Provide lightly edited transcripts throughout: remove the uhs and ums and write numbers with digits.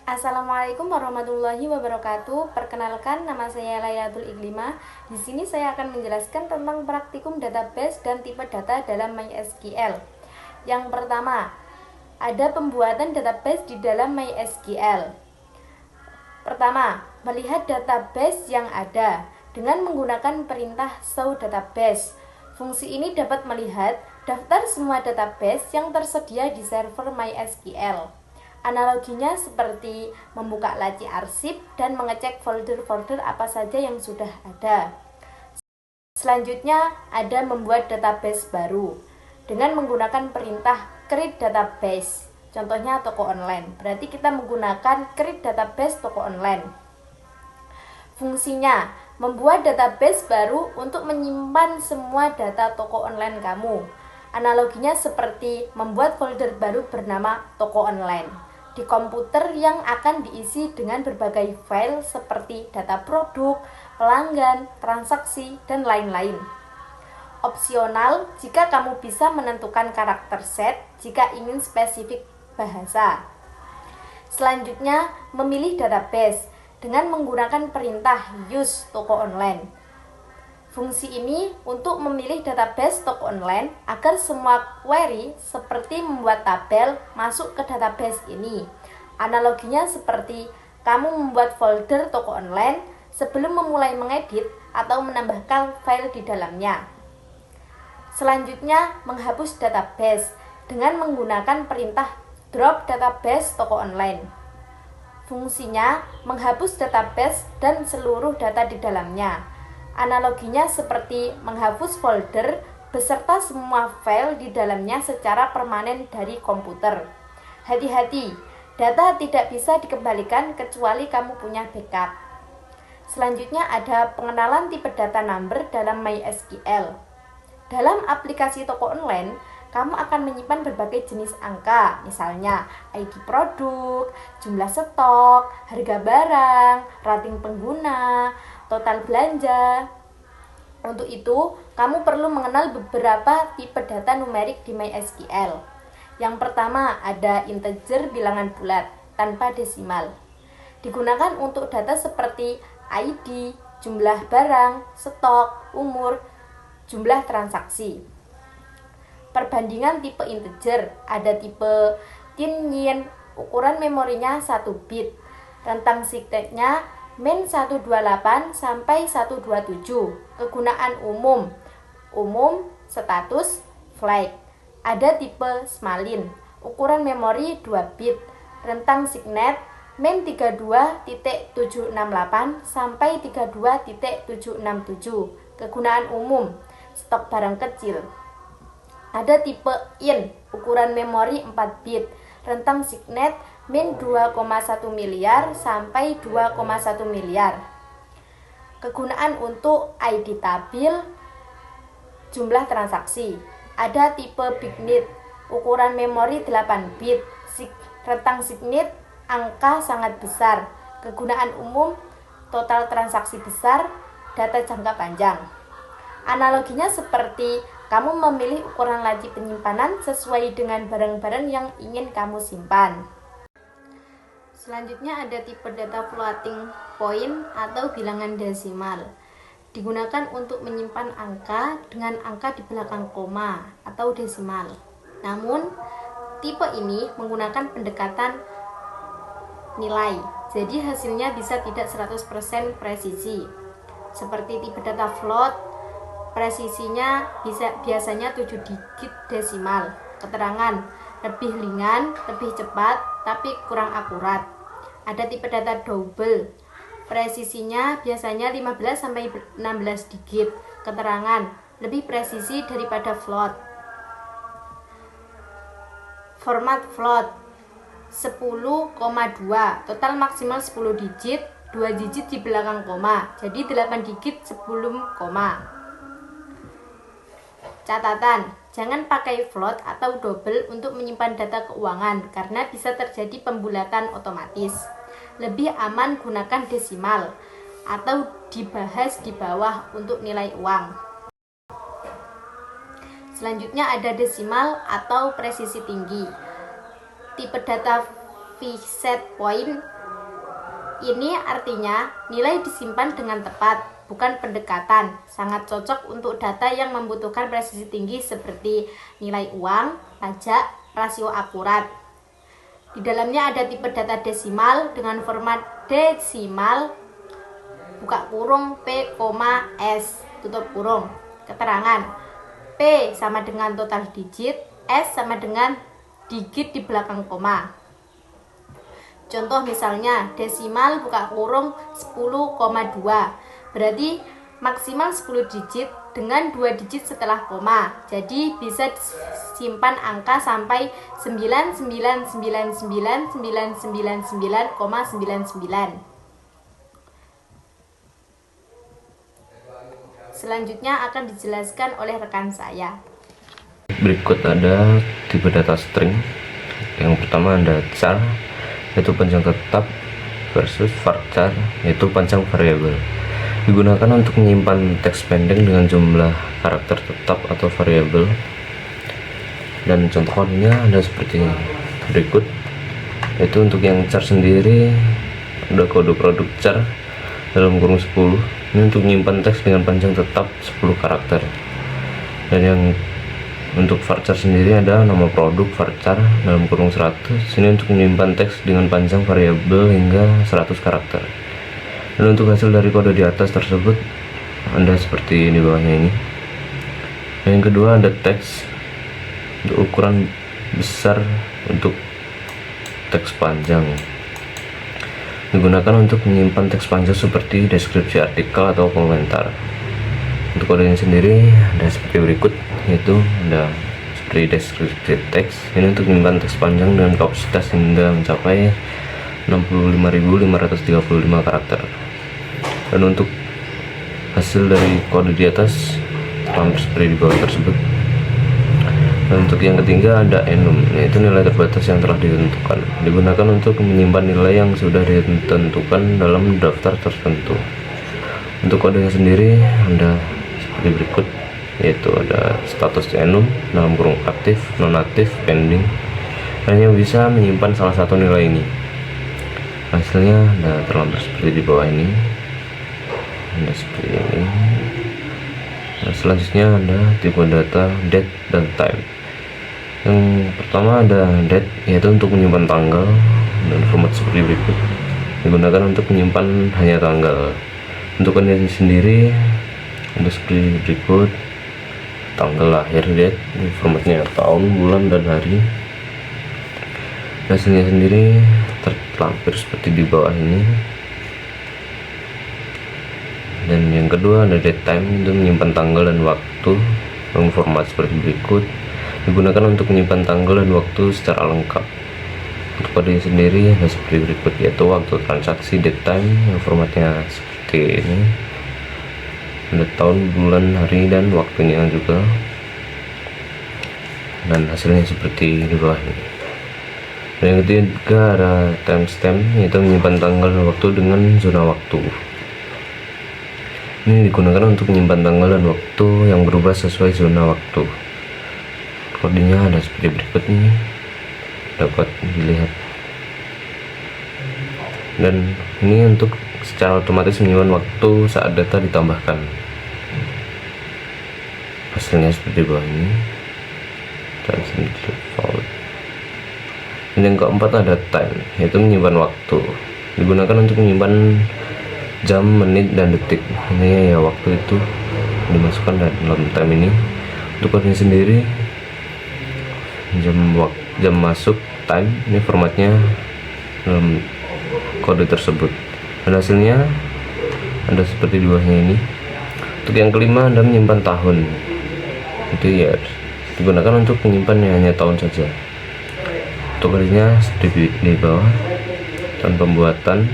Assalamualaikum warahmatullahi wabarakatuh. Perkenalkan, nama saya Lailatul Iklima. Di sini saya akan menjelaskan tentang praktikum database dan tipe data dalam MySQL. Yang pertama, ada pembuatan database di dalam MySQL. Pertama, melihat database yang ada dengan menggunakan perintah show database. Fungsi ini dapat melihat daftar semua database yang tersedia di server MySQL. Analoginya seperti membuka laci arsip dan mengecek folder-folder apa saja yang sudah ada. Selanjutnya ada membuat database baru dengan menggunakan perintah create database. Contohnya toko online. Berarti kita menggunakan create database toko online. Fungsinya membuat database baru untuk menyimpan semua data toko online kamu. Analoginya seperti membuat folder baru bernama toko online di komputer yang akan diisi dengan berbagai file seperti data produk, pelanggan, transaksi, dan lain-lain. Opsional jika kamu bisa menentukan karakter set jika ingin spesifik bahasa. Selanjutnya, memilih database dengan menggunakan perintah use toko online. Fungsi ini untuk memilih database toko online agar semua query seperti membuat tabel masuk ke database ini. Analoginya seperti kamu membuat folder toko online sebelum memulai mengedit atau menambahkan file di dalamnya. Selanjutnya, menghapus database dengan menggunakan perintah drop database toko online. Fungsinya menghapus database dan seluruh data di dalamnya. Analoginya seperti menghapus folder beserta semua file di dalamnya secara permanen dari komputer. Hati-hati, data tidak bisa dikembalikan kecuali kamu punya backup. Selanjutnya ada pengenalan tipe data number dalam MySQL. Dalam aplikasi toko online, kamu akan menyimpan berbagai jenis angka, misalnya ID produk, jumlah stok, harga barang, rating pengguna, total belanja. Untuk itu, kamu perlu mengenal beberapa tipe data numerik di MySQL. Yang pertama ada integer bilangan bulat tanpa desimal. Digunakan untuk data seperti ID, jumlah barang, stok, umur, jumlah transaksi. Perbandingan tipe integer, ada tipe Tien, ukuran memorinya 1 bit, rentang signetnya min 128 sampai 127. Kegunaan umum, status, flag. Ada tipe Smalin, ukuran memori 2 bit, rentang signet min 32.768 sampai 32.767. Kegunaan umum, stok barang kecil. Ada tipe IN, ukuran memori 4 bit, rentang signet min 2,1 miliar sampai 2,1 miliar. Kegunaan untuk ID tabil, jumlah transaksi. Ada tipe BigNet, ukuran memori 8 bit, rentang signet angka sangat besar. Kegunaan umum, total transaksi besar, data jangka panjang. Analoginya seperti kamu memilih ukuran laci penyimpanan sesuai dengan barang-barang yang ingin kamu simpan. Selanjutnya ada tipe data floating point atau bilangan desimal. Digunakan untuk menyimpan angka dengan angka di belakang koma atau desimal. Namun, tipe ini menggunakan pendekatan nilai. Jadi hasilnya bisa tidak 100% presisi. Seperti tipe data float, presisinya biasanya 7 digit desimal. Keterangan lebih ringan, lebih cepat, tapi kurang akurat. Ada tipe data double, presisinya biasanya 15-16 digit. Keterangan lebih presisi daripada float. Format float 10,2, total maksimal 10 digit, 2 digit di belakang koma, jadi 8 digit sebelum koma. Catatan, jangan pakai float atau double untuk menyimpan data keuangan karena bisa terjadi pembulatan otomatis. Lebih aman gunakan desimal atau dibahas di bawah untuk nilai uang. Selanjutnya ada desimal atau presisi tinggi. Tipe data preset point. Ini artinya nilai disimpan dengan tepat, bukan pendekatan. Sangat cocok untuk data yang membutuhkan presisi tinggi seperti nilai uang, pajak, rasio akurat. Di dalamnya ada tipe data desimal dengan format desimal, buka kurung P, S, tutup kurung. Keterangan: P sama dengan total digit, S sama dengan digit di belakang koma. Contoh misalnya desimal buka kurung 10,2, berarti maksimal 10 digit dengan 2 digit setelah koma. Jadi bisa simpan angka sampai 9999999,99. Selanjutnya akan dijelaskan oleh rekan saya. Berikut ada tipe data string. Yang pertama ada char, yaitu panjang tetap, versus varchar, yaitu panjang variabel. Digunakan untuk menyimpan teks pendek dengan jumlah karakter tetap atau variabel. Dan contoh kodenya ada seperti berikut, yaitu untuk yang char sendiri ada kode produk char dalam kurung 10. Ini untuk menyimpan teks dengan panjang tetap 10 karakter. Dan yang untuk varchar sendiri ada nama produk varchar dalam kurung 100. Ini untuk menyimpan teks dengan panjang variabel hingga 100 karakter. Dan untuk hasil dari kode di atas tersebut ada seperti di bawahnya ini. Dan yang kedua ada teks untuk ukuran besar untuk teks panjang. Digunakan untuk menyimpan teks panjang seperti deskripsi artikel atau komentar. Untuk kodenya sendiri ada seperti berikut, yaitu ada seperti deskripsi teks. Ini untuk menyimpan teks panjang dengan kapasitas hingga mencapai 65.535 karakter. Dan untuk hasil dari kode di atas hampir seperti di bawah tersebut. Dan untuk yang ketiga ada enum, yaitu nilai terbatas yang telah ditentukan. Digunakan untuk menyimpan nilai yang sudah ditentukan dalam daftar tertentu. Untuk kodenya sendiri ada seperti berikut, yaitu ada status enum dalam kurung aktif, nonaktif, pending. Hanya bisa menyimpan salah satu nilai ini. Hasilnya ada terlampir seperti di bawah ini. Ada seperti ini. Nah, selanjutnya ada tipe data date dan time. Yang pertama ada date, yaitu untuk menyimpan tanggal dan format seperti berikut. Digunakan untuk menyimpan hanya tanggal. Untuk kondisi sendiri ada seperti berikut: tanggal lahir, date, formatnya tahun, bulan, dan hari. Hasilnya sendiri terlampir seperti di bawah ini. Dan yang kedua ada date time, itu menyimpan tanggal dan waktu dalam format seperti berikut. Digunakan untuk menyimpan tanggal dan waktu secara lengkap. Untuk kodenya sendiri ada seperti berikut, yaitu waktu transaksi, date time, yang formatnya seperti ini. Ada tahun, bulan, hari, dan waktunya juga. Dan hasilnya seperti di bawah ini. Dan yang ketiga ada timestamp, yaitu menyimpan tanggal dan waktu dengan zona waktu. Ini digunakan untuk menyimpan tanggal dan waktu yang berubah sesuai zona waktu. Kodenya ada seperti berikut ini, dapat dilihat. Dan ini untuk secara otomatis menyimpan waktu saat data ditambahkan. Hasilnya seperti bawah ini. Dan yang keempat ada time, yaitu menyimpan waktu. Digunakan untuk menyimpan jam, menit, dan detik. Ini ya waktu itu dimasukkan dalam time ini. Untuk kodenya sendiri jam masuk, time, ini formatnya dalam kode tersebut. Dan hasilnya ada seperti di bawahnya ini. Untuk yang kelima ada menyimpan tahun, itu ya digunakan untuk menyimpan hanya tahun saja. Untuk kodenya seperti di bawah, dan pembuatan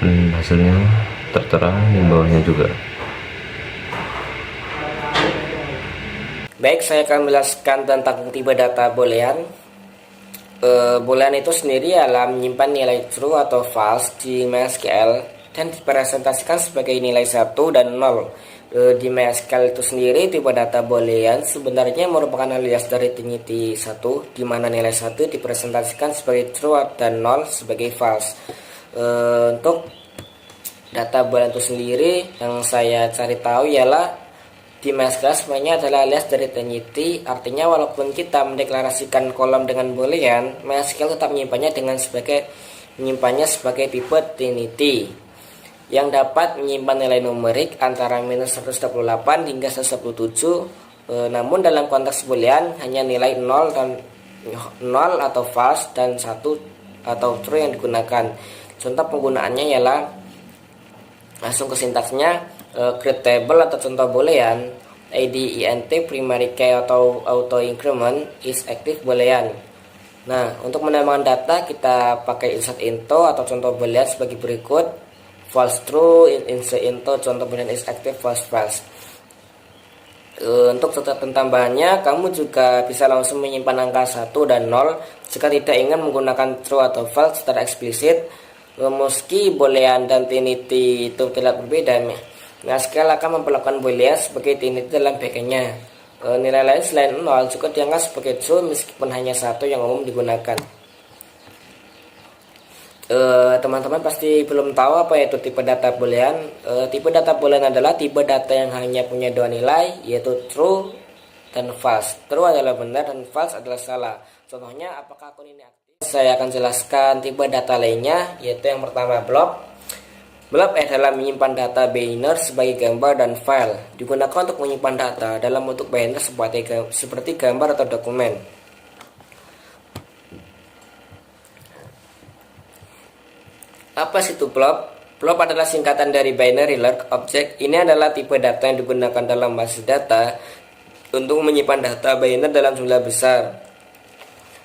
dan hasilnya tertera di bawahnya juga. Baik, saya akan menjelaskan tentang tipe data boolean. Boolean itu sendiri adalah menyimpan nilai true atau false di MySQL dan dipresentasikan sebagai nilai 1 dan 0 Di MySQL itu sendiri, tipe data boolean sebenarnya merupakan alias dari Trinity 1, di mana nilai 1 dipresentasikan sebagai true dan 0 sebagai false. Untuk data boolean itu sendiri yang saya cari tahu ialah di MySQL sebenarnya adalah alias dari Trinity. Artinya walaupun kita mendeklarasikan kolom dengan boolean, MySQL tetap menyimpannya sebagai tipe Trinity yang dapat menyimpan nilai numerik antara minus 128 hingga 127. Namun dalam konteks boolean hanya nilai 0 atau false dan 1 atau true yang digunakan. Contoh penggunaannya ialah, langsung ke sintaksnya, create table atau contoh boolean int primary key atau auto increment is active boolean. Nah, untuk menambahkan data kita pakai insert into atau contoh boolean sebagai berikut: false true, insert into, contoh boolean is active, false false. Untuk catatan tambahannya, kamu juga bisa langsung menyimpan angka 1 dan 0 jika tidak ingin menggunakan true atau false secara eksplisit. Meski boolean dan Trinity itu tidak berbeda, MySQL akan memperlakukan boolean sebagai Trinity dalam backendnya. Nilai lain selain 0 juga dianggap sebagai true meskipun hanya 1 yang umum digunakan. Teman-teman pasti belum tahu apa itu tipe data boolean. Tipe data boolean adalah tipe data yang hanya punya dua nilai, yaitu true dan false. True adalah benar dan false adalah salah. Contohnya, apakah akun ini aktif? Saya akan jelaskan tipe data lainnya, yaitu yang pertama blob. Blob adalah menyimpan data binary sebagai gambar dan file. Digunakan untuk menyimpan data dalam bentuk binary seperti gambar atau dokumen. Apa sih itu blob? Blob adalah singkatan dari binary large object. Ini adalah tipe data yang digunakan dalam basis data untuk menyimpan data binary dalam jumlah besar,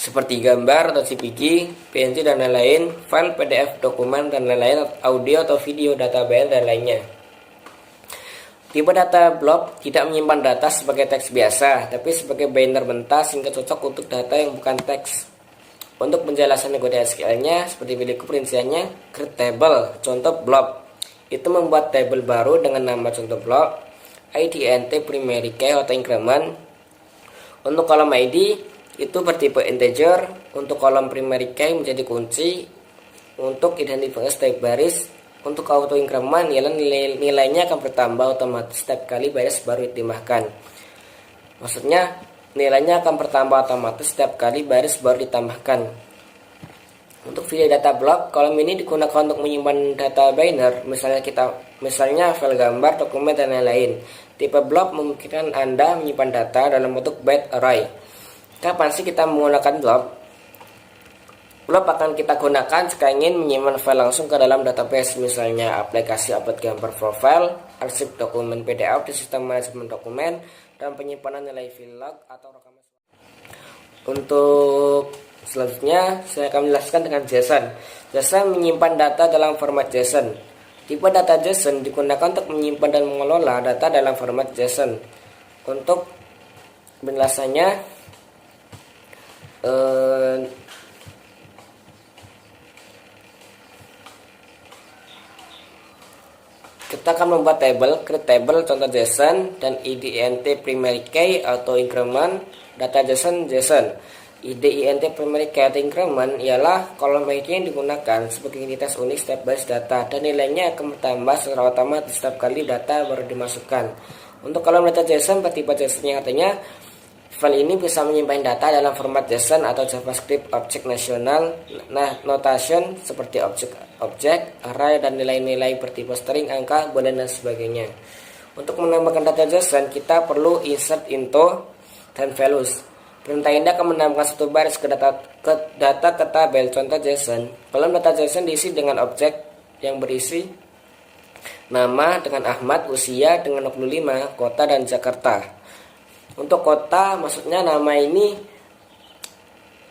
seperti gambar atau CPG, PNG dan lain-lain, file PDF, dokumen dan lain-lain, audio atau video, data binary dan lainnya. Tipe data blob tidak menyimpan data sebagai teks biasa, tapi sebagai binary mentah sehingga cocok untuk data yang bukan teks. Untuk penjelasan kode SQL-nya seperti berikut perinciannya: create table, contoh blob, itu membuat table baru dengan nama contoh blob, int primary key atau increment. Untuk kolom ID itu bertipe integer, untuk kolom primary key menjadi kunci, untuk identifiers type baris. Untuk auto increment ialah nilainya akan bertambah otomatis setiap kali baris baru ditambahkan. Maksudnya nilainya akan bertambah otomatis setiap kali baris baru ditambahkan. Untuk video data blob, kolom ini digunakan untuk menyimpan data binary, misalnya file gambar, dokumen dan lain-lain. Tipe blob memungkinkan Anda menyimpan data dalam bentuk byte array. Kapan sih kita menggunakan blob? Blob akan kita gunakan jika ingin menyimpan file langsung ke dalam database, misalnya aplikasi upload gambar profile, arsip dokumen PDF di sistem manajemen dokumen, dan penyimpanan nilai file log atau rekaman. Untuk selanjutnya saya akan menjelaskan dengan JSON. JSON menyimpan data dalam format JSON. Tipe data JSON digunakan untuk menyimpan dan mengelola data dalam format JSON. Untuk penjelasannya, kita akan membuat table, create table, contoh JSON, dan int primary key atau increment data JSON. int primary key atau increment ialah kolom ID yang digunakan sebagai identitas unik setiap baris data, dan nilainya akan bertambah secara otomatis setiap kali data baru dimasukkan. Untuk kolom data JSON bertipe JSON yang artinya file ini bisa menyimpan data dalam format JSON atau JavaScript Object Notation seperti objek, array, dan nilai-nilai bertipe string, angka, boolean, dan sebagainya. Untuk menambahkan data JSON, kita perlu insert into dan values. Perintah ini akan menambahkan satu baris ke data ke tabel contoh JSON. Kolom data JSON diisi dengan objek yang berisi nama dengan Ahmad, usia dengan 25, kota dan Jakarta. Untuk kota, maksudnya nama ini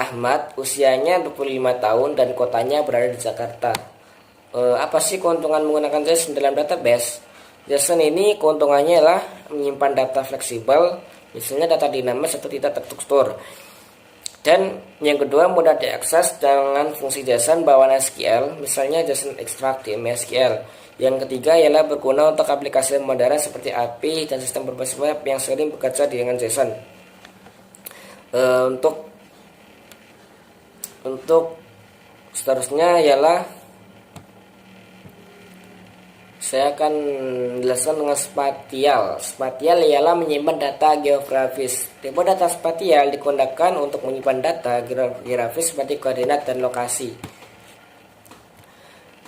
Ahmad, usianya 25 tahun dan kotanya berada di Jakarta. Apa sih keuntungan menggunakan JSON dalam database? JSON ini keuntungannya adalah menyimpan data fleksibel, misalnya data dinamis atau tidak terstruktur. Dan yang kedua, mudah diakses dengan fungsi JSON bawaan SQL, misalnya JSON extract di MySQL. Yang ketiga ialah berguna untuk aplikasi modern seperti API dan sistem berbasis web yang sering bekerja dengan JSON. Untuk seterusnya ialah saya akan jelaskan dengan spatial. Spatial ialah menyimpan data geografis. Tipe data spatial digunakan untuk menyimpan data geografis seperti koordinat dan lokasi.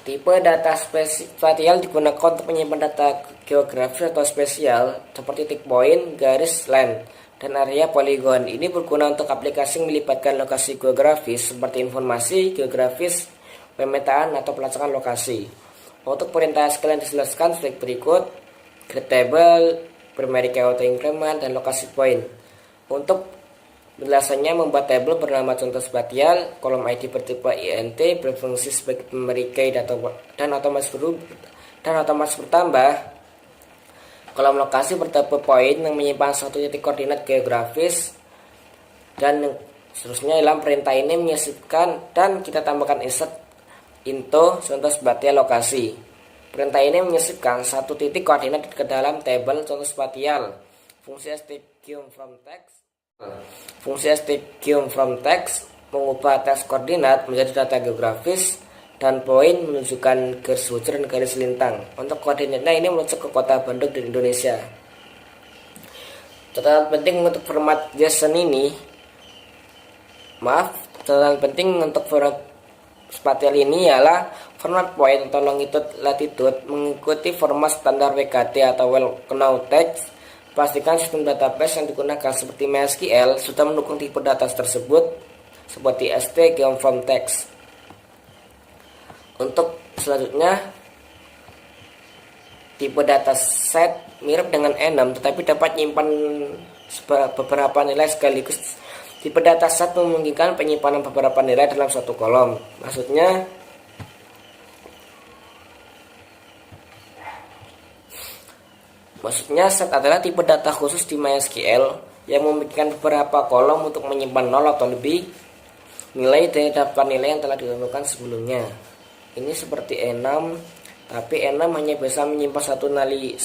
Tipe data spatial digunakan untuk menyimpan data geografis atau spesial seperti titik point, garis, line, dan area poligon. Ini berguna untuk aplikasi yang melibatkan lokasi geografis seperti informasi geografis, pemetaan, atau pelacakan lokasi. Untuk perintah SQL yang dijelaskan sebagai berikut: create table, primary key auto increment, dan lokasi point. Untuk penjelasannya, membuat table bernama contoh spatial, kolom ID bertipe int, berfungsi sebagai primary key dan otomatis bertambah. Kolom lokasi bertipe point yang menyimpan satu titik koordinat geografis, dan seterusnya. Dalam perintah ini menyisipkan dan kita tambahkan insert into contoh spatial lokasi. Perintah ini menyisipkan satu titik koordinat ke dalam tabel contoh spatial. Fungsi stqm from text mengubah teks koordinat menjadi data geografis, dan point menunjukkan garis bujur dan garis lintang. Untuk koordinatnya ini menuju ke kota Bandung di Indonesia. Catatan penting untuk format JSON untuk format spatial ini ialah format point atau longitude latitude mengikuti format standar WKT atau well known text. Pastikan sistem database yang digunakan seperti MySQL sudah mendukung tipe data tersebut seperti stqm from text. Untuk selanjutnya, tipe dataset mirip dengan enum tetapi dapat menyimpan beberapa nilai sekaligus. Tipe dataset memungkinkan penyimpanan beberapa nilai dalam satu kolom. Maksudnya set adalah tipe data khusus di MySQL yang memiliki beberapa kolom untuk menyimpan 0 atau lebih nilai dari daftar nilai yang telah ditentukan sebelumnya. Ini seperti enum, tapi enum hanya bisa menyimpan satu nilai.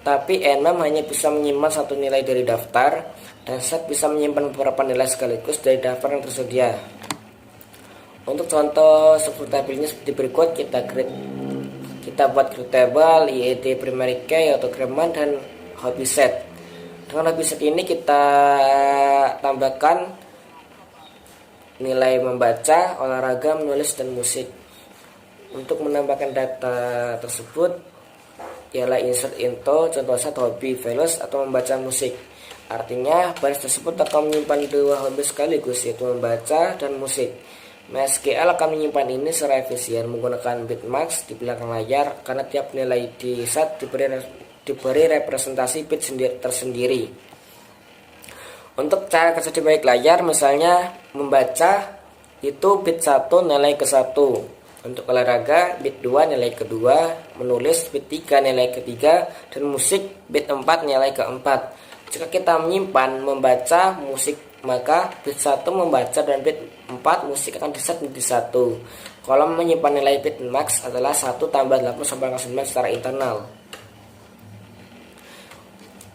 Tapi enum hanya bisa menyimpan satu nilai dari daftar, dan set bisa menyimpan beberapa nilai sekaligus dari daftar yang tersedia. Untuk contoh seperti seperti berikut, kita buat create table, id primary key, autocrement, dan hobby set. Dengan hobby set ini kita tambahkan nilai membaca, olahraga, menulis, dan musik. Untuk menambahkan data tersebut ialah insert into contoh set hobi, values, atau membaca musik. Artinya baris tersebut akan menyimpan dua hobby sekaligus, yaitu membaca dan musik. MySQL akan menyimpan ini secara efisien menggunakan bitmax di belakang layar karena tiap nilai di set diberi representasi bit tersendiri. Untuk cara kerja di balik layar, misalnya membaca itu bit 1 nilai ke 1, untuk olahraga bit 2 nilai ke 2, menulis bit 3 nilai ke 3, dan musik bit 4 nilai ke 4. Jika kita menyimpan membaca musik, maka bit 1 membaca dan bit 4 musik akan diset menjadi 1. Kolom menyimpan nilai bit max adalah 1 tambah 8 sampai 9 secara internal.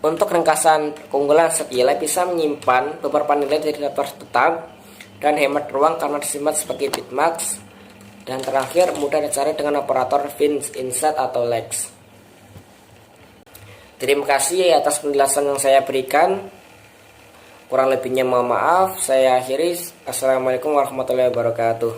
Untuk ringkasan keunggulan set ialah bisa menyimpan beberapa nilai dari daftar tetap dan hemat ruang karena disimpan sebagai bitmax. Dan terakhir, mudah dicari dengan operator find, insert, atau lex. Terima kasih atas penjelasan yang saya berikan. Kurang lebihnya mohon maaf. Saya akhiri. Assalamualaikum warahmatullahi wabarakatuh.